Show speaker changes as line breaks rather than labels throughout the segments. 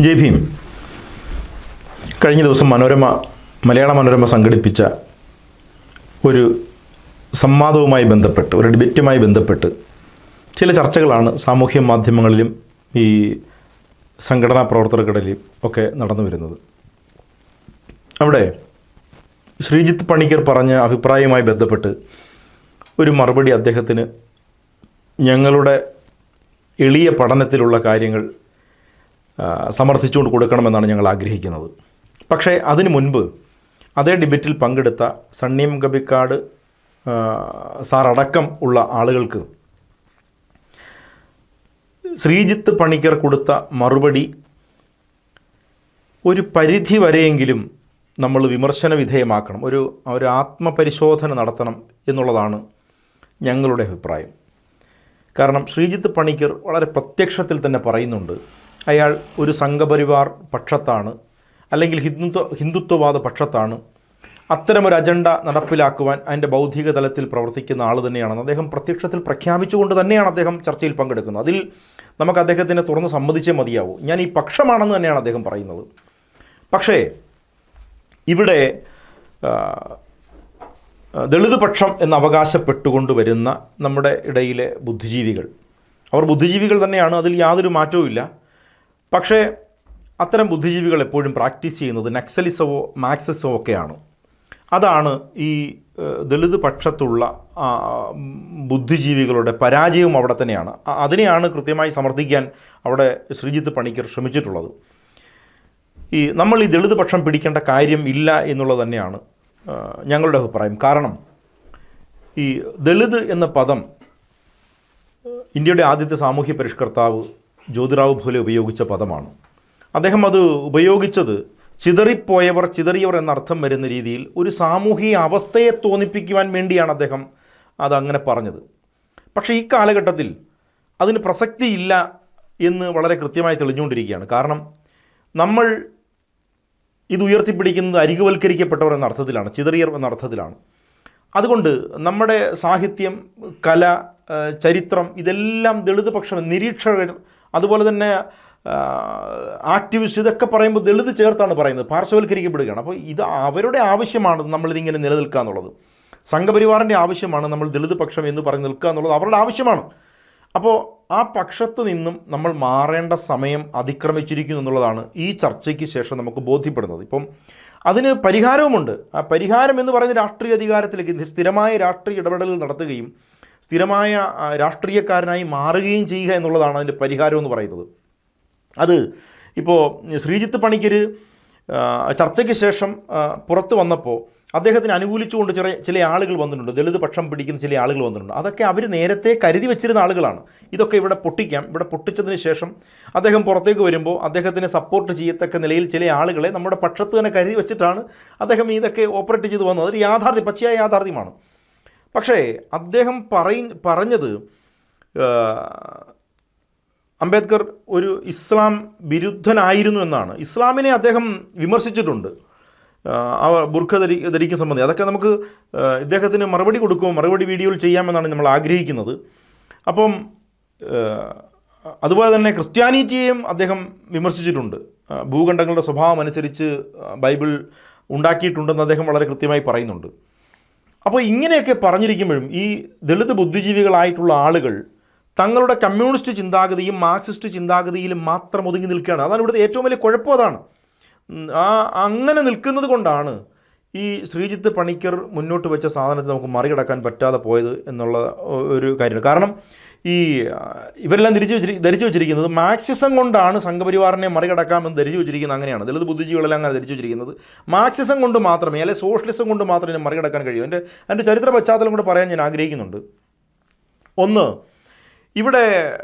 ജയ് ഭീം. കഴിഞ്ഞ ദിവസം മലയാള മനോരമ സംഘടിപ്പിച്ച ഒരു സംവാദവുമായി ബന്ധപ്പെട്ട്, ഒരു ഡിബേറ്റുമായി ബന്ധപ്പെട്ട് ചില ചർച്ചകളാണ് സാമൂഹ്യ മാധ്യമങ്ങളിലും ഈ സംഘടനാ പ്രവർത്തകർക്കിടയിലും ഒക്കെ നടന്നു വരുന്നത്. അവിടെ ശ്രീജിത്ത് പണിക്കർ പറഞ്ഞ അഭിപ്രായവുമായി ബന്ധപ്പെട്ട് ഒരു മറുപടി അദ്ദേഹത്തിന് ഞങ്ങളുടെ എളിയ പഠനത്തിലുള്ള കാര്യങ്ങൾ സമർത്ഥിച്ചുകൊണ്ട് കൊടുക്കണമെന്നാണ് ഞങ്ങൾ ആഗ്രഹിക്കുന്നത്. പക്ഷേ അതിനു മുൻപ് അതേ ഡിബേറ്റിൽ പങ്കെടുത്ത സണ്ണി മുഗബിക്കാട് സാർ അടക്കം ഉള്ള ആളുകൾക്ക് ശ്രീജിത്ത് പണിക്കർ കൊടുത്ത മറുപടി ഒരു പരിധി വരെയെങ്കിലും നമ്മൾ വിമർശന വിധേയമാക്കണം, ഒരു ആത്മപരിശോധന നടത്തണം എന്നുള്ളതാണ് ഞങ്ങളുടെ അഭിപ്രായം. കാരണം ശ്രീജിത്ത് പണിക്കർ വളരെ പ്രത്യക്ഷത്തിൽ തന്നെ പറയുന്നുണ്ട്, അയാൾ ഒരു സംഘപരിവാർ പക്ഷത്താണ്, അല്ലെങ്കിൽ ഹിന്ദുത്വവാദ പക്ഷത്താണ്, അത്തരമൊരു അജണ്ട നടപ്പിലാക്കുവാൻ അതിൻ്റെ ബൗദ്ധിക തലത്തിൽ പ്രവർത്തിക്കുന്ന ആൾ തന്നെയാണെന്ന് അദ്ദേഹം പ്രത്യക്ഷത്തിൽ പ്രഖ്യാപിച്ചുകൊണ്ട് തന്നെയാണ് അദ്ദേഹം ചർച്ചയിൽ പങ്കെടുക്കുന്നത്. അതിൽ നമുക്ക് അദ്ദേഹത്തിനെ തുറന്ന് സമ്മതിച്ചേ മതിയാവൂ. ഞാൻ ഈ പക്ഷമാണെന്ന് തന്നെയാണ് അദ്ദേഹം പറയുന്നത്. പക്ഷേ ഇവിടെ ദളിത് പക്ഷം എന്ന് അവകാശപ്പെട്ടുകൊണ്ട് വരുന്ന നമ്മുടെ ഇടയിലെ ബുദ്ധിജീവികൾ, അവർ ബുദ്ധിജീവികൾ തന്നെയാണ്, അതിൽ യാതൊരു മാറ്റവുമില്ല. പക്ഷേ അത്തരം ബുദ്ധിജീവികൾ എപ്പോഴും പ്രാക്ടീസ് ചെയ്യുന്നത് നക്സലിസമോ മാർക്സിസമോ ഒക്കെയാണ്. അതാണ് ഈ ദളിത് പക്ഷത്തുള്ള ബുദ്ധിജീവികളുടെ പരാജയവും അവിടെ തന്നെയാണ്. അതിനെയാണ് കൃത്യമായി സമർത്ഥിക്കാൻ അവിടെ ശ്രീജിത്ത് പണിക്കർ ശ്രമിച്ചിട്ടുള്ളത്. നമ്മൾ ഈ ദളിത് പക്ഷം പിടിക്കേണ്ട കാര്യം ഇല്ല എന്നുള്ളത് തന്നെയാണ് ഞങ്ങളുടെ അഭിപ്രായം. കാരണം ഈ ദളിത് എന്ന പദം ഇന്ത്യയുടെ ആദ്യത്തെ സാമൂഹ്യ പരിഷ്കർത്താവ് ജ്യോതിറാവു ഫുലെ ഉപയോഗിച്ച പദമാണ്. അദ്ദേഹം അത് ഉപയോഗിച്ചത് ചിതറിയവർ എന്നർത്ഥം വരുന്ന രീതിയിൽ ഒരു സാമൂഹിക അവസ്ഥയെ തോന്നിപ്പിക്കുവാൻ വേണ്ടിയാണ് അദ്ദേഹം അതങ്ങനെ പറഞ്ഞത്. പക്ഷേ ഈ കാലഘട്ടത്തിൽ അതിന് പ്രസക്തിയില്ല എന്ന് വളരെ കൃത്യമായി തെളിഞ്ഞുകൊണ്ടിരിക്കുകയാണ്. കാരണം നമ്മൾ ഇത് ഉയർത്തിപ്പിടിക്കുന്നത് അരികുവൽക്കരിക്കപ്പെട്ടവർ എന്ന അർത്ഥത്തിലാണ്, ചിതറിയർ എന്ന അർത്ഥത്തിലാണ്. അതുകൊണ്ട് നമ്മുടെ സാഹിത്യം, കല, ചരിത്രം, ഇതെല്ലാം ദളിത് പക്ഷം, നിരീക്ഷകർ, അതുപോലെ തന്നെ ആക്ടിവിസ്റ്റ്, ഇതൊക്കെ പറയുമ്പോൾ ദളിത് ചേർത്താണ് പറയുന്നത്, പാർശ്വവൽക്കരിക്കപ്പെടുകയാണ്. അപ്പോൾ ഇത് അവരുടെ ആവശ്യമാണ് നമ്മളിതിങ്ങനെ നിലനിൽക്കുക എന്നുള്ളത്. സംഘപരിവാറിൻ്റെ ആവശ്യമാണ് നമ്മൾ ദളിത് പക്ഷം എന്ന് പറഞ്ഞ് നിൽക്കുക എന്നുള്ളത് അവരുടെ ആവശ്യമാണ്. അപ്പോൾ ആ പക്ഷത്ത് നിന്നും നമ്മൾ മാറേണ്ട സമയം അതിക്രമിച്ചിരിക്കുന്നു എന്നുള്ളതാണ് ഈ ചർച്ചയ്ക്ക് ശേഷം നമുക്ക് ബോധ്യപ്പെടുന്നത്. ഇപ്പം അതിന് പരിഹാരവുമുണ്ട്. ആ പരിഹാരം എന്ന് പറയുന്ന രാഷ്ട്രീയ അധികാരത്തിലേക്ക് സ്ഥിരമായ രാഷ്ട്രീയ ഇടപെടലുകൾ നടത്തുകയും സ്ഥിരമായ രാഷ്ട്രീയക്കാരനായി മാറുകയും ചെയ്യുക എന്നുള്ളതാണ് അതിൻ്റെ പരിഹാരം എന്ന് പറയുന്നത്. അത് ഇപ്പോൾ ശ്രീജിത്ത് പണിക്കർ ചർച്ചയ്ക്ക് ശേഷം പുറത്ത് വന്നപ്പോൾ അദ്ദേഹത്തിന് അനുകൂലിച്ചുകൊണ്ട് ചില ആളുകൾ വന്നിട്ടുണ്ട്, ദളിത് പക്ഷം പിടിക്കുന്ന ചില ആളുകൾ വന്നിട്ടുണ്ട്. അതൊക്കെ അവർ നേരത്തെ കരുതി വെച്ചിരുന്ന ആളുകളാണ്. ഇതൊക്കെ ഇവിടെ പൊട്ടിക്കാം. ഇവിടെ പൊട്ടിച്ചതിന് ശേഷം അദ്ദേഹം പുറത്തേക്ക് വരുമ്പോൾ അദ്ദേഹത്തിനെ സപ്പോർട്ട് ചെയ്യത്തക്ക നിലയിൽ ചില ആളുകളെ നമ്മുടെ പക്ഷത്ത് തന്നെ കരുതി വെച്ചിട്ടാണ് അദ്ദേഹം ഇതൊക്കെ ഓപ്പറേറ്റ് ചെയ്ത് വന്നത്. അതൊരു യാഥാർത്ഥ്യം, പച്ചയായ യാഥാർത്ഥ്യമാണ്. പക്ഷേ അദ്ദേഹം പറഞ്ഞത് അംബേദ്കർ ഒരു ഇസ്ലാം വിരുദ്ധനായിരുന്നു എന്നാണ്. ഇസ്ലാമിനെ അദ്ദേഹം വിമർശിച്ചിട്ടുണ്ട്, ബുർഖ ധരിക്കുന്ന സംബന്ധിച്ച്. അതൊക്കെ നമുക്ക് ഇദ്ദേഹത്തിന് മറുപടി മറുപടി വീഡിയോയിൽ ചെയ്യാമെന്നാണ് നമ്മൾ ആഗ്രഹിക്കുന്നത്. അപ്പം അതുപോലെ തന്നെ ക്രിസ്ത്യാനിറ്റിയെയും അദ്ദേഹം വിമർശിച്ചിട്ടുണ്ട്. ഭൂഖണ്ഡങ്ങളുടെ സ്വഭാവം അനുസരിച്ച് ബൈബിൾ ഉണ്ടാക്കിയിട്ടുണ്ടെന്ന് അദ്ദേഹം വളരെ കൃത്യമായി പറയുന്നുണ്ട്. അപ്പോൾ ഇങ്ങനെയൊക്കെ പറഞ്ഞിരിക്കുമ്പോഴും ഈ ദളിത് ബുദ്ധിജീവികളായിട്ടുള്ള ആളുകൾ തങ്ങളുടെ കമ്മ്യൂണിസ്റ്റ് ചിന്താഗതിയും മാർക്സിസ്റ്റ് ചിന്താഗതിയിലും മാത്രം ഒതുങ്ങി നിൽക്കുകയാണ്. അതാണ് ഇവിടുത്തെ ഏറ്റവും വലിയ കുഴപ്പം. അതാണ് അങ്ങനെ നിൽക്കുന്നത് കൊണ്ടാണ് ഈ ശ്രീജിത്ത് പണിക്കർ മുന്നോട്ട് വെച്ച സാധനത്തെ നമുക്ക് മറികടക്കാൻ പറ്റാതെ പോയത് എന്നുള്ള ഒരു കാര്യമാണ്. കാരണം ഇവരെല്ലാം ധരിച്ചു വെച്ചിരിക്കുന്നത് മാർക്സിസം കൊണ്ടാണ് സംഘപരിവാറിനെ മറികടക്കാമെന്ന് ധരിച്ചു വെച്ചിരിക്കുന്നത്. അങ്ങനെയാണ് ദളിത് ബുദ്ധിജീവികളെല്ലാം അങ്ങനെ ധരിച്ചു വെച്ചിരിക്കുന്നത്. മാർക്സിസം കൊണ്ട് മാത്രമേ, അല്ലെങ്കിൽ സോഷ്യലിസം കൊണ്ട് മാത്രമേ മറികടക്കാൻ കഴിയൂ. എൻ്റെ ചരിത്ര പശ്ചാത്തലം കൂടെ പറയാൻ ഞാൻ ആഗ്രഹിക്കുന്നുണ്ട്. ഒന്ന്, ഇവിടെ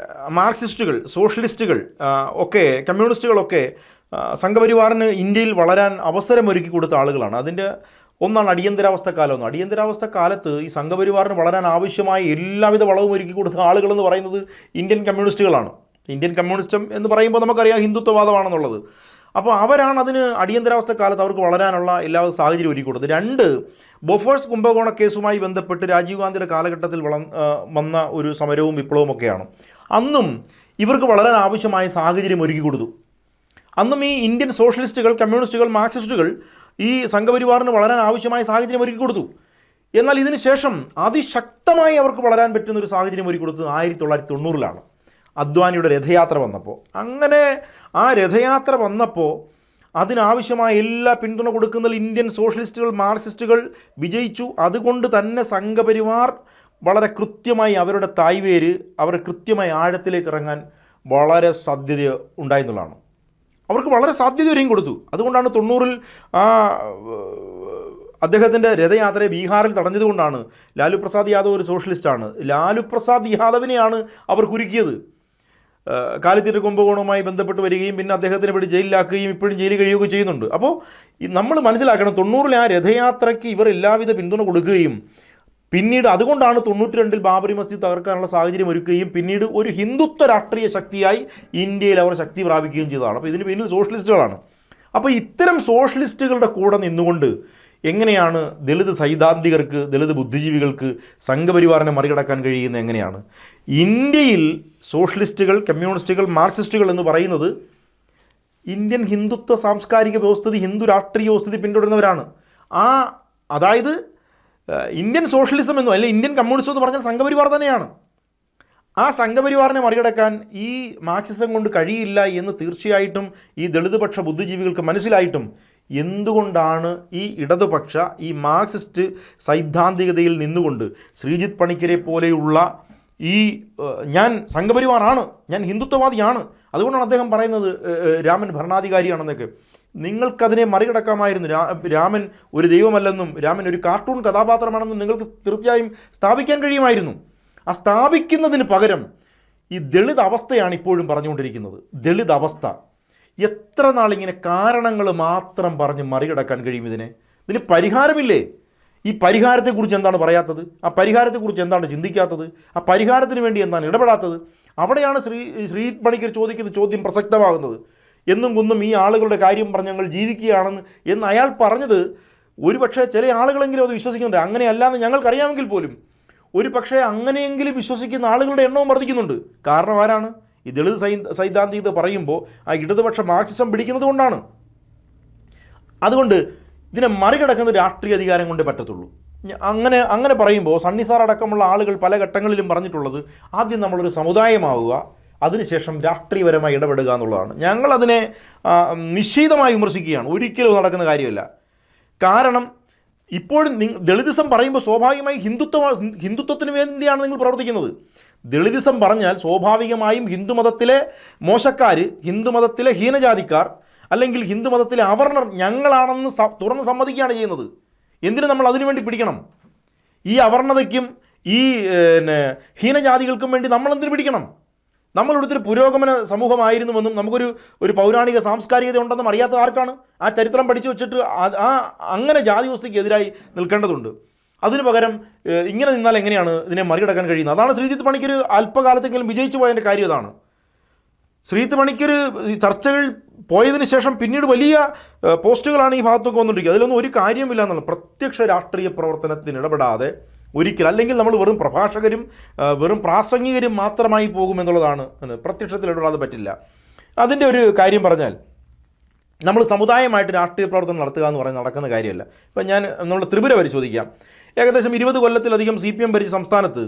മാർക്സിസ്റ്റുകൾ, സോഷ്യലിസ്റ്റുകൾ ഒക്കെ, കമ്മ്യൂണിസ്റ്റുകളൊക്കെ സംഘപരിവാറിന് ഇന്ത്യയിൽ വളരാൻ അവസരമൊരുക്കി കൊടുത്ത ആളുകളാണ്. അതിൻ്റെ ഒന്നാണ് അടിയന്തരാവസ്ഥ കാലം. അടിയന്തരാവസ്ഥ കാലത്ത് ഈ സംഘപരിവാറിന് വളരാൻ ആവശ്യമായ എല്ലാവിധ വളവും ഒരുക്കി കൊടുത്ത ആളുകളെന്ന് പറയുന്നത് ഇന്ത്യൻ കമ്മ്യൂണിസ്റ്റുകളാണ്. ഇന്ത്യൻ കമ്മ്യൂണിസം എന്ന് പറയുമ്പോൾ നമുക്കറിയാം ഹിന്ദുത്വവാദമാണെന്നുള്ളത്. അപ്പോൾ അവരാണ് അതിന് അടിയന്തരാവസ്ഥ കാലത്ത് അവർക്ക് വളരാനുള്ള എല്ലാ സാഹചര്യം ഒരുക്കി കൊടുത്തത്. രണ്ട്, ബൊഫേഴ്സ് കുംഭകോണ കേസുമായി ബന്ധപ്പെട്ട് രാജീവ് ഗാന്ധിയുടെ കാലഘട്ടത്തിൽ വന്ന ഒരു സമരവും വിപ്ലവവും ഒക്കെയാണ്. അന്നും ഇവർക്ക് വളരാൻ ആവശ്യമായ സാഹചര്യം ഒരുക്കി കൊടുത്തു. അന്നും ഈ ഇന്ത്യൻ സോഷ്യലിസ്റ്റുകൾ, കമ്മ്യൂണിസ്റ്റുകൾ, മാർക്സിസ്റ്റുകൾ ഈ സംഘപരിവാറിന് വളരാൻ ആവശ്യമായ സാഹചര്യം ഒരുക്കി കൊടുത്തു. എന്നാൽ ഇതിന് ശേഷം അതിശക്തമായി അവർക്ക് വളരാൻ പറ്റുന്ന ഒരു സാഹചര്യം ഒരുക്കി കൊടുത്തത് 1990-ലാണ് അദ്വാനിയുടെ രഥയാത്ര വന്നപ്പോൾ. അങ്ങനെ ആ രഥയാത്ര വന്നപ്പോൾ അതിനാവശ്യമായ എല്ലാ പിന്തുണ കൊടുക്കുന്നതിൽ ഇന്ത്യൻ സോഷ്യലിസ്റ്റുകൾ, മാർക്സിസ്റ്റുകൾ വിജയിച്ചു. അതുകൊണ്ട് തന്നെ സംഘപരിവാർ വളരെ കൃത്യമായി അവരുടെ തായ്വേര്, അവർ കൃത്യമായി ആഴത്തിലേക്ക് ഇറങ്ങാൻ വളരെ സാധ്യത ഉണ്ടായെന്നുള്ളതാണ്. അവർക്ക് വളരെ സാധ്യത വരെയും കൊടുത്തു. അതുകൊണ്ടാണ് 90-ൽ അദ്ദേഹത്തിൻ്റെ രഥയാത്രയെ ബീഹാറിൽ തടഞ്ഞതുകൊണ്ടാണ്. ലാലു പ്രസാദ് യാദവ് ഒരു സോഷ്യലിസ്റ്റാണ്. ലാലു പ്രസാദ് യാദവിനെയാണ് അവർ കുരുക്കിയത്. കാലിത്തീറ്റ കുംഭകോണവുമായി ബന്ധപ്പെട്ട് വരികയും പിന്നെ അദ്ദേഹത്തിനെ പിടി ജയിലിലാക്കുകയും ഇപ്പോഴും ജയിലിൽ കഴിയുകയും ചെയ്യുന്നുണ്ട്. അപ്പോൾ നമ്മൾ മനസ്സിലാക്കണം, 90-ൽ ആ രഥയാത്രയ്ക്ക് ഇവർ എല്ലാവിധ പിന്തുണ കൊടുക്കുകയും പിന്നീട് അതുകൊണ്ടാണ് 92-ൽ ബാബറി മസ്ജിദ് തകർക്കാനുള്ള സാഹചര്യം ഒരുക്കുകയും പിന്നീട് ഒരു ഹിന്ദുത്വ രാഷ്ട്രീയ ശക്തിയായി ഇന്ത്യയിൽ അവർ ശക്തി പ്രാപിക്കുകയും ചെയ്തതാണ്. അപ്പോൾ ഇതിന് പിന്നിൽ സോഷ്യലിസ്റ്റുകളാണ്. അപ്പോൾ ഇത്തരം സോഷ്യലിസ്റ്റുകളുടെ കൂടെ നിന്നുകൊണ്ട് എങ്ങനെയാണ് ദളിത് സൈദ്ധാന്തികർക്ക്, ദളിത് ബുദ്ധിജീവികൾക്ക് സംഘപരിവാറിനെ മറികടക്കാൻ കഴിയുന്നത്? എങ്ങനെയാണ്? ഇന്ത്യയിൽ സോഷ്യലിസ്റ്റുകൾ, കമ്മ്യൂണിസ്റ്റുകൾ, മാർക്സിസ്റ്റുകൾ എന്ന് പറയുന്നത് ഇന്ത്യൻ ഹിന്ദുത്വ സാംസ്കാരിക വ്യവസ്ഥിതി, ഹിന്ദു രാഷ്ട്രീയ വ്യവസ്ഥിതി പിന്തുടരുന്നവരാണ്. അതായത് ഇന്ത്യൻ സോഷ്യലിസം എന്നും അല്ലെ ഇന്ത്യൻ കമ്മ്യൂണിസം എന്ന് പറഞ്ഞാൽ സംഘപരിവാർ തന്നെയാണ്. ആ സംഘപരിവാറിനെ മറികടക്കാൻ ഈ മാർക്സിസം കൊണ്ട് കഴിയില്ല എന്ന് തീർച്ചയായിട്ടും ഈ ദളിതപക്ഷ ബുദ്ധിജീവികൾക്ക് മനസ്സിലായിട്ടും എന്തുകൊണ്ടാണ് ഈ ഇടതുപക്ഷ, ഈ മാർക്സിസ്റ്റ് സൈദ്ധാന്തികതയിൽ നിന്നുകൊണ്ട് ശ്രീജിത്ത് പണിക്കരെ പോലെയുള്ള ഈ ഞാൻ സംഘപരിവാറാണ്, ഞാൻ ഹിന്ദുത്വവാദിയാണ്, അതുകൊണ്ടാണ് അദ്ദേഹം പറയുന്നത് രാമൻ ഭരണാധികാരിയാണെന്നൊക്കെ. നിങ്ങൾക്കതിനെ മറികടക്കാമായിരുന്നു. രാമൻ ഒരു ദൈവമല്ലെന്നും രാമൻ ഒരു കാർട്ടൂൺ കഥാപാത്രമാണെന്നും നിങ്ങൾക്ക് തീർച്ചയായും സ്ഥാപിക്കാൻ കഴിയുമായിരുന്നു. ആ സ്ഥാപിക്കുന്നതിന് പകരം ഈ ദളിത് അവസ്ഥയാണ് ഇപ്പോഴും പറഞ്ഞുകൊണ്ടിരിക്കുന്നത്. ദളിത് അവസ്ഥ എത്ര നാളിങ്ങനെ കാരണങ്ങൾ മാത്രം പറഞ്ഞ് മറികടക്കാൻ കഴിയും? ഇതിന് പരിഹാരമില്ലേ? ഈ പരിഹാരത്തെക്കുറിച്ച് എന്താണ് പറയാത്തത്? ആ പരിഹാരത്തെക്കുറിച്ച് എന്താണ് ചിന്തിക്കാത്തത്? ആ പരിഹാരത്തിന് വേണ്ടി എന്താണ് ഇടപെടാത്തത്? അവിടെയാണ് ശ്രീജിത്ത് പണിക്കർ ചോദിക്കുന്ന ചോദ്യം പ്രസക്തമാകുന്നത്. എന്നും കുന്നും ഈ ആളുകളുടെ കാര്യം പറഞ്ഞ് ഞങ്ങൾ ജീവിക്കുകയാണെന്ന് എന്ന് അയാൾ പറഞ്ഞത് ഒരു പക്ഷേ ചില ആളുകളെങ്കിലും അത് വിശ്വസിക്കുന്നുണ്ട്. അങ്ങനെയല്ലാന്ന് ഞങ്ങൾക്കറിയാമെങ്കിൽ പോലും ഒരു പക്ഷേ അങ്ങനെയെങ്കിലും വിശ്വസിക്കുന്ന ആളുകളുടെ എണ്ണവും വർദ്ധിക്കുന്നുണ്ട്. കാരണം ആരാണ്? ഈ ദളിത് സൈദ്ധാന്തികത പറയുമ്പോൾ ആ ഇടതുപക്ഷ മാർക്സിസം പിടിക്കുന്നത് കൊണ്ടാണ്. അതുകൊണ്ട് ഇതിനെ മറികടക്കുന്ന രാഷ്ട്രീയ അധികാരം കൊണ്ടേ പറ്റത്തുള്ളൂ. അങ്ങനെ പറയുമ്പോൾ സണ്ണി സാർ അടക്കമുള്ള ആളുകൾ പല ഘട്ടങ്ങളിലും പറഞ്ഞിട്ടുള്ളത് ആദ്യം നമ്മളൊരു സമുദായമാവുക, അതിനുശേഷം രാഷ്ട്രീയപരമായി ഇടപെടുക എന്നുള്ളതാണ്. ഞങ്ങളതിനെ നിശ്ചിതമായി വിമർശിക്കുകയാണ്. ഒരിക്കലും നടക്കുന്ന കാര്യമല്ല. കാരണം ഇപ്പോഴും ദളിതിസം പറയുമ്പോൾ സ്വാഭാവികമായും ഹിന്ദുത്വത്തിന് വേണ്ടിയാണ് നിങ്ങൾ പ്രവർത്തിക്കുന്നത്. ദളിതിസം പറഞ്ഞാൽ സ്വാഭാവികമായും ഹിന്ദുമതത്തിലെ മോശക്കാർ, ഹിന്ദുമതത്തിലെ ഹീനജാതിക്കാർ, അല്ലെങ്കിൽ ഹിന്ദുമതത്തിലെ അവർണർ ഞങ്ങളാണെന്ന് തുറന്ന് സമ്മതിക്കുകയാണ് ചെയ്യുന്നത്. എന്തിനു നമ്മൾ അതിനുവേണ്ടി പിടിക്കണം? ഈ അവർണതയ്ക്കും ഈ ഹീനജാതികൾക്കും വേണ്ടി നമ്മൾ എന്തിനു പിടിക്കണം? നമ്മളിവിടുത്തെ ഒരു പുരോഗമന സമൂഹമായിരുന്നുവെന്നും നമുക്കൊരു പൗരാണിക സാംസ്കാരികത ഉണ്ടെന്നും അറിയാത്ത ആർക്കാണ്? ആ ചരിത്രം പഠിച്ചു വെച്ചിട്ട് അങ്ങനെ ജാതി വ്യവസ്ഥയ്ക്ക് എതിരായി നിൽക്കേണ്ടതുണ്ട്. അതിനു പകരം ഇങ്ങനെ നിന്നാൽ എങ്ങനെയാണ് ഇതിനെ മറികടക്കാൻ കഴിയുന്നത്? അതാണ് ശ്രീജിത്ത് പണിക്കർ അല്പകാലത്തെങ്കിലും വിജയിച്ചു പോയതിൻ്റെ കാര്യം. അതാണ് ശ്രീജിത്ത് പണിക്കർ ചർച്ചകൾ പോയതിന് ശേഷം പിന്നീട് വലിയ പോസ്റ്റുകളാണ് ഈ ഭാഗത്തൊക്കെ വന്നുകൊണ്ടിരിക്കുക. അതിലൊന്നും ഒരു കാര്യമില്ല എന്നുള്ള പ്രത്യക്ഷ രാഷ്ട്രീയ പ്രവർത്തനത്തിന് ഇടപെടാതെ ഒരിക്കൽ, അല്ലെങ്കിൽ നമ്മൾ വെറും പ്രഭാഷകരും വെറും പ്രാസംഗികരും മാത്രമായി പോകുമെന്നുള്ളതാണ്. പ്രത്യക്ഷത്തിൽ ഇടപെടാതെ പറ്റില്ല. അതിൻ്റെ ഒരു കാര്യം പറഞ്ഞാൽ നമ്മൾ സമുദായമായിട്ട് രാഷ്ട്രീയ പ്രവർത്തനം നടത്തുക എന്ന് പറയുന്നത് നടക്കുന്ന കാര്യമല്ല. ഇപ്പം നമ്മൾ ത്രിപുര പരിശോധിക്കാം. ഏകദേശം 20 കൊല്ലത്തിലധികം CPM ഭരിച്ച സംസ്ഥാനത്ത്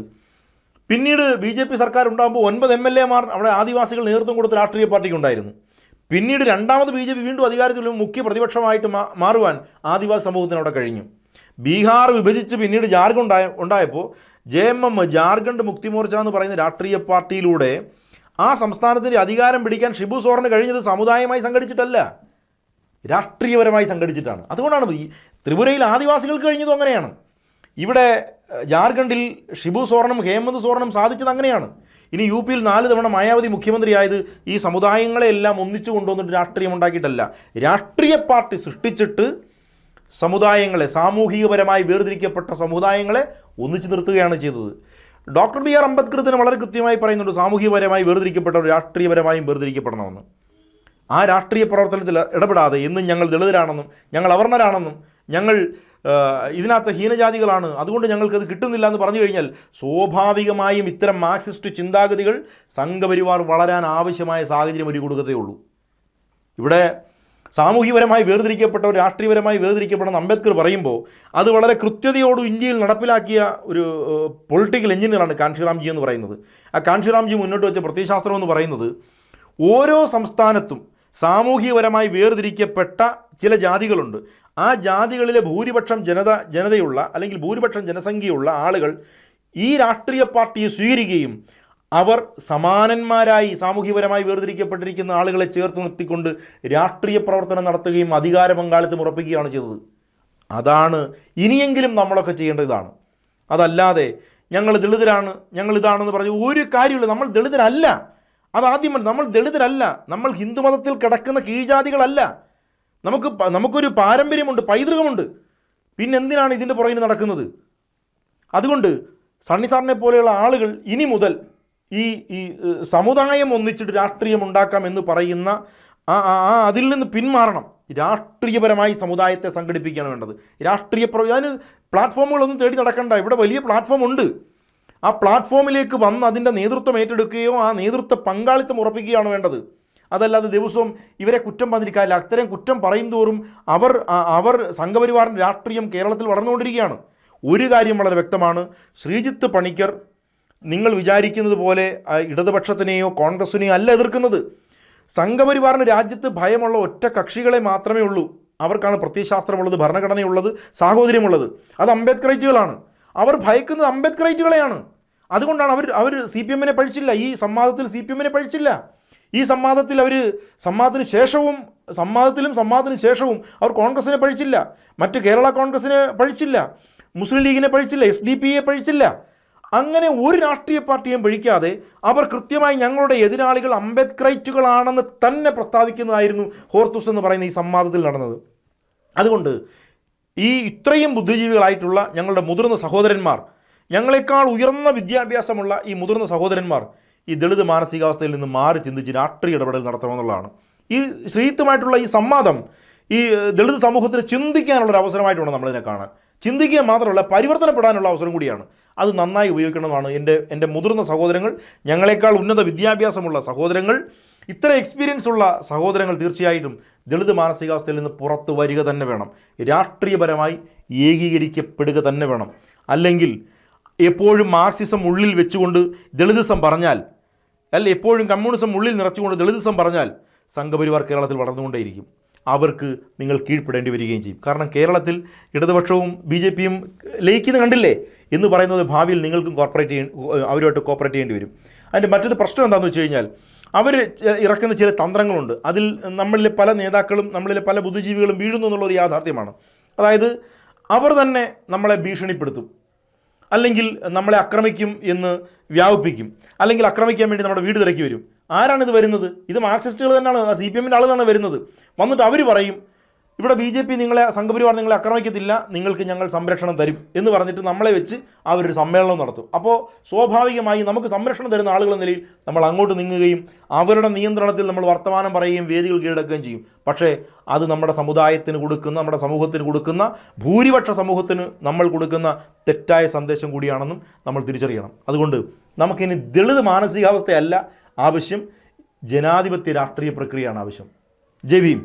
പിന്നീട് BJP സർക്കാർ ഉണ്ടാകുമ്പോൾ 9 MLA-മാർ അവിടെ ആദിവാസികൾ നേതൃത്വം കൊടുത്ത രാഷ്ട്രീയ പാർട്ടിക്ക് ഉണ്ടായിരുന്നു. പിന്നീട് രണ്ടാമത് BJP വീണ്ടും അധികാരത്തിൽ മുഖ്യ പ്രതിപക്ഷമായിട്ട് മാറുവാൻ ആദിവാസി സമൂഹത്തിന് അവിടെ കഴിഞ്ഞു. ബീഹാർ വിഭജിച്ച് പിന്നീട് ജാർഖണ്ഡ് ഉണ്ടായപ്പോൾ JMM, ജാർഖണ്ഡ് മുക്തി മോർച്ച എന്ന് പറയുന്ന രാഷ്ട്രീയ പാർട്ടിയിലൂടെ ആ സംസ്ഥാനത്തിൻ്റെ അധികാരം പിടിക്കാൻ ഷിബു സോറന് കഴിഞ്ഞത് സമുദായമായി സംഘടിച്ചിട്ടല്ല, രാഷ്ട്രീയപരമായി സംഘടിച്ചിട്ടാണ്. അതുകൊണ്ടാണ് ഈ ത്രിപുരയിൽ ആദിവാസികൾക്ക് കഴിഞ്ഞതും അങ്ങനെയാണ്. ഇവിടെ ജാർഖണ്ഡിൽ ഷിബു സോറനും ഹേമന്ത് സോറനും സാധിച്ചത് അങ്ങനെയാണ്. ഇനി UP-യിൽ 4 തവണ മായാവതി മുഖ്യമന്ത്രിയായത് ഈ സമുദായങ്ങളെല്ലാം ഒന്നിച്ചു കൊണ്ടുവന്നിട്ട് രാഷ്ട്രീയം ഉണ്ടാക്കിയിട്ടല്ല, രാഷ്ട്രീയ പാർട്ടി സൃഷ്ടിച്ചിട്ട് സമുദായങ്ങളെ, സാമൂഹികപരമായി വേർതിരിക്കപ്പെട്ട സമുദായങ്ങളെ ഒന്നിച്ചു നിർത്തുകയാണ് ചെയ്തത്. ഡോക്ടർ BR അംബേദ്കർ തന്നെ വളരെ കൃത്യമായി പറയുന്നുണ്ട്, സാമൂഹികപരമായി വേർതിരിക്കപ്പെട്ടവർ രാഷ്ട്രീയപരമായും വേർതിരിക്കപ്പെടണമെന്ന്. ആ രാഷ്ട്രീയ പ്രവർത്തനത്തിൽ ഇടപെടാതെ എന്നും ഞങ്ങൾ ദളിതരാണെന്നും ഞങ്ങൾ അവർണരാണെന്നും ഞങ്ങൾ ഇതിനകത്ത് ഹീനജാതികളാണ്, അതുകൊണ്ട് ഞങ്ങൾക്കത് കിട്ടുന്നില്ല എന്ന് പറഞ്ഞു കഴിഞ്ഞാൽ സ്വാഭാവികമായും ഇത്തരം മാർക്സിസ്റ്റ് ചിന്താഗതികൾ സംഘപരിവാർ വളരാൻ ആവശ്യമായ സാഹചര്യം ഒരുക്കി കൊടുക്കത്തേ ഉള്ളൂ. ഇവിടെ സാമൂഹികപരമായി വേർതിരിക്കപ്പെട്ടവർ, രാഷ്ട്രീയപരമായി വേർതിരിക്കപ്പെടുന്ന അംബേദ്കർ പറയുമ്പോൾ അത് വളരെ കൃത്യതയോടും ഇന്ത്യയിൽ നടപ്പിലാക്കിയ ഒരു പൊളിറ്റിക്കൽ എഞ്ചിനീയറാണ് കാൻഷിറാംജി എന്ന് പറയുന്നത്. ആ കാൻഷിറാംജി മുന്നോട്ട് വെച്ച പ്രത്യയശാസ്ത്രം എന്ന് പറയുന്നത് ഓരോ സംസ്ഥാനത്തും സാമൂഹികപരമായി വേർതിരിക്കപ്പെട്ട ചില ജാതികളുണ്ട്. ആ ജാതികളിലെ ഭൂരിപക്ഷം ജനതയുള്ള അല്ലെങ്കിൽ ഭൂരിപക്ഷം ജനസംഖ്യയുള്ള ആളുകൾ ഈ രാഷ്ട്രീയ പാർട്ടിയെ സ്വീകരിക്കുകയും അവർ സമാനന്മാരായി സാമൂഹികപരമായി വേർതിരിക്കപ്പെട്ടിരിക്കുന്ന ആളുകളെ ചേർത്ത് നിർത്തിക്കൊണ്ട് രാഷ്ട്രീയ പ്രവർത്തനം നടത്തുകയും അധികാര പങ്കാളിത്തം ഉറപ്പിക്കുകയാണ് ചെയ്തത്. അതാണ് ഇനിയെങ്കിലും നമ്മളൊക്കെ ചെയ്യേണ്ടതാണ്. അതല്ലാതെ ഞങ്ങൾ ദളിതരാണ്, ഞങ്ങൾ ഇതാണെന്ന് പറഞ്ഞ് ഒരു കാര്യമില്ല. നമ്മൾ ദളിതരല്ല. അതാദ്യം നമ്മൾ ദളിതരല്ല, നമ്മൾ ഹിന്ദുമതത്തിൽ കിടക്കുന്ന കീഴ്ജാതികളല്ല. നമുക്കൊരു പാരമ്പര്യമുണ്ട്, പൈതൃകമുണ്ട്. പിന്നെന്തിനാണ് ഇതിൻ്റെ പുറകിൽ നടക്കുന്നത്? അതുകൊണ്ട് സണ്ണി സാറിനെ പോലെയുള്ള ആളുകൾ ഇനി മുതൽ ഈ സമുദായം ഒന്നിച്ചിട്ട് രാഷ്ട്രീയം ഉണ്ടാക്കാം എന്ന് പറയുന്ന അതിൽ നിന്ന് പിന്മാറണം. രാഷ്ട്രീയപരമായി സമുദായത്തെ സംഘടിപ്പിക്കുകയാണ് വേണ്ടത്. അതിന് പ്ലാറ്റ്ഫോമുകളൊന്നും തേടി നടക്കണ്ട. ഇവിടെ വലിയ പ്ലാറ്റ്ഫോം ഉണ്ട്. ആ പ്ലാറ്റ്ഫോമിലേക്ക് വന്ന് അതിൻ്റെ നേതൃത്വം ഏറ്റെടുക്കുകയോ ആ നേതൃത്വ പങ്കാളിത്തം ഉറപ്പിക്കുകയാണ് വേണ്ടത്. അതല്ലാതെ ദിവസവും ഇവരെ കുറ്റം പറഞ്ഞിരിക്കാനില്ല. അത്തരം കുറ്റം പറയും തോറും അവർ സംഘപരിവാറിൻ്റെ രാഷ്ട്രീയം കേരളത്തിൽ വളർന്നുകൊണ്ടിരിക്കുകയാണ്. ഒരു കാര്യം വളരെ വ്യക്തമാണ്, ശ്രീജിത്ത് പണിക്കർ നിങ്ങൾ വിചാരിക്കുന്നത് പോലെ ഇടതുപക്ഷത്തിനെയോ കോൺഗ്രസിനെയോ അല്ല എതിർക്കുന്നത്. സംഘപരിവാറിന് രാജ്യത്ത് ഭയമുള്ള ഒറ്റ കക്ഷികളെ മാത്രമേ ഉള്ളൂ. അവർക്കാണ് പ്രത്യയശാസ്ത്രമുള്ളത്, ഭരണഘടനയുള്ളത്, സാഹോദര്യമുള്ളത്. അത് അംബേദ്കറൈറ്റുകളാണ്. അവർ ഭയക്കുന്നത് അംബേദ്കറൈറ്റുകളെയാണ്. അതുകൊണ്ടാണ് അവർ സി പി എമ്മിനെ പഴിച്ചില്ല. ഈ സംവാദത്തിൽ സി പി എമ്മിനെ പഴിച്ചില്ല. ഈ സംവാദത്തിൽ അവർ സംവാദത്തിന് ശേഷവും അവർ കോൺഗ്രസിനെ പഴിച്ചില്ല, മറ്റ് കേരള കോൺഗ്രസിനെ പഴിച്ചില്ല, മുസ്ലിം ലീഗിനെ പഴിച്ചില്ല, SDP പഴിച്ചില്ല. അങ്ങനെ ഒരു രാഷ്ട്രീയ പാർട്ടിയും പഴിക്കാതെ അവർ കൃത്യമായി ഞങ്ങളുടെ എതിരാളികൾ അംബേദ്കറൈറ്റുകളാണെന്ന് തന്നെ പ്രസ്താവിക്കുന്നതായിരുന്നു ഹോർത്തൂസ് എന്ന് പറയുന്ന ഈ സംവാദത്തിൽ നടന്നത്. അതുകൊണ്ട് ഈ ഇത്രയും ബുദ്ധിജീവികളായിട്ടുള്ള ഞങ്ങളുടെ മുതിർന്ന സഹോദരന്മാർ, ഞങ്ങളെക്കാൾ ഉയർന്ന വിദ്യാഭ്യാസമുള്ള ഈ മുതിർന്ന സഹോദരന്മാർ ഈ ദളിത് മാനസികാവസ്ഥയിൽ നിന്ന് മാറി ചിന്തിച്ച് രാഷ്ട്രീയ ഇടപെടൽ നടത്തണമെന്നുള്ളതാണ്. ഈ ശ്രീയുത്തുമായിട്ടുള്ള ഈ സംവാദം ഈ ദളിത് സമൂഹത്തിന് ചിന്തിക്കാനുള്ളൊരു അവസരമായിട്ടാണ് നമ്മളിതിനെ കാണാൻ. ചിന്തിക്കുക മാത്രമല്ല, പരിവർത്തനപ്പെടാനുള്ള അവസരം കൂടിയാണ്. അത് നന്നായി ഉപയോഗിക്കണമെന്നാണ് എൻ്റെ മുതിർന്ന സഹോദരങ്ങൾ, ഞങ്ങളെക്കാൾ ഉന്നത വിദ്യാഭ്യാസമുള്ള സഹോദരങ്ങൾ, ഇത്ര എക്സ്പീരിയൻസ് ഉള്ള സഹോദരങ്ങൾ തീർച്ചയായിട്ടും ദളിത് മാനസികാവസ്ഥയിൽ നിന്ന് പുറത്തു വരിക തന്നെ വേണം. രാഷ്ട്രീയപരമായി ഏകീകരിക്കപ്പെടുക തന്നെ വേണം. അല്ലെങ്കിൽ എപ്പോഴും മാർക്സിസം ഉള്ളിൽ വെച്ചുകൊണ്ട് ദളിതിസം പറഞ്ഞാൽ, അല്ല എപ്പോഴും കമ്മ്യൂണിസം ഉള്ളിൽ നിറച്ചുകൊണ്ട് ദളിതിസം പറഞ്ഞാൽ സംഘപരിവാർ കേരളത്തിൽ വളർന്നുകൊണ്ടേയിരിക്കും. അവർക്ക് നിങ്ങൾ കീഴ്പ്പെടേണ്ടി വരികയും ചെയ്യും. കാരണം കേരളത്തിൽ ഇടതുപക്ഷവും BJPയും ലയിക്കുന്ന കണ്ടില്ലേ എന്ന് പറയുന്നത് ഭാവിയിൽ നിങ്ങൾക്കും അവരുമായിട്ട് കോപ്പറേറ്റ് ചെയ്യേണ്ടി വരും. അതിൻ്റെ മറ്റൊരു പ്രശ്നം എന്താണെന്ന് വെച്ച് കഴിഞ്ഞാൽ, അവർ ഇറക്കുന്ന ചില തന്ത്രങ്ങളുണ്ട്. അതിൽ നമ്മളിലെ പല നേതാക്കളും നമ്മളിലെ പല ബുദ്ധിജീവികളും വീഴുന്നു എന്നുള്ളൊരു യാഥാർത്ഥ്യമാണ്. അതായത് അവർ തന്നെ നമ്മളെ ഭീഷണിപ്പെടുത്തും, അല്ലെങ്കിൽ നമ്മളെ ആക്രമിക്കും എന്ന് വ്യാപിപ്പിക്കും, അല്ലെങ്കിൽ ആക്രമിക്കാൻ വേണ്ടി നമ്മുടെ വീട് തിരക്കി വരും. ആരാണിത് വരുന്നത്? ഇത് മാർക്സിസ്റ്റുകൾ തന്നെയാണ്, CPMൻ്റെ ആളുകളാണ് വരുന്നത്. വന്നിട്ട് അവർ പറയും ഇവിടെ BJP സംഘപരിവാർ നിങ്ങളെ ആക്രമിക്കത്തില്ല, നിങ്ങൾക്ക് ഞങ്ങൾ സംരക്ഷണം തരും എന്ന് പറഞ്ഞിട്ട് നമ്മളെ വെച്ച് അവരൊരു സമ്മേളനം നടത്തും. അപ്പോൾ സ്വാഭാവികമായി നമുക്ക് സംരക്ഷണം തരുന്ന ആളുകൾ നിലയിൽ നമ്മൾ അങ്ങോട്ട് നീങ്ങുകയും അവരുടെ നിയന്ത്രണത്തിൽ നമ്മൾ വർത്തമാനം പറയുകയും വേദികൾ കീഴടക്കുകയും ചെയ്യും. പക്ഷേ അത് നമ്മുടെ സമുദായത്തിന് കൊടുക്കുന്ന, നമ്മുടെ സമൂഹത്തിന് കൊടുക്കുന്ന, ഭൂരിപക്ഷ സമൂഹത്തിന് നമ്മൾ കൊടുക്കുന്ന തെറ്റായ സന്ദേശം കൂടിയാണെന്നും നമ്മൾ തിരിച്ചറിയണം. അതുകൊണ്ട് നമുക്കിനി ദളിത് മാനസികാവസ്ഥയല്ല ആവശ്യം, ജനാധിപത്യ രാഷ്ട്രീയ പ്രക്രിയയാണ് ആവശ്യം. ജയ് ഭീം.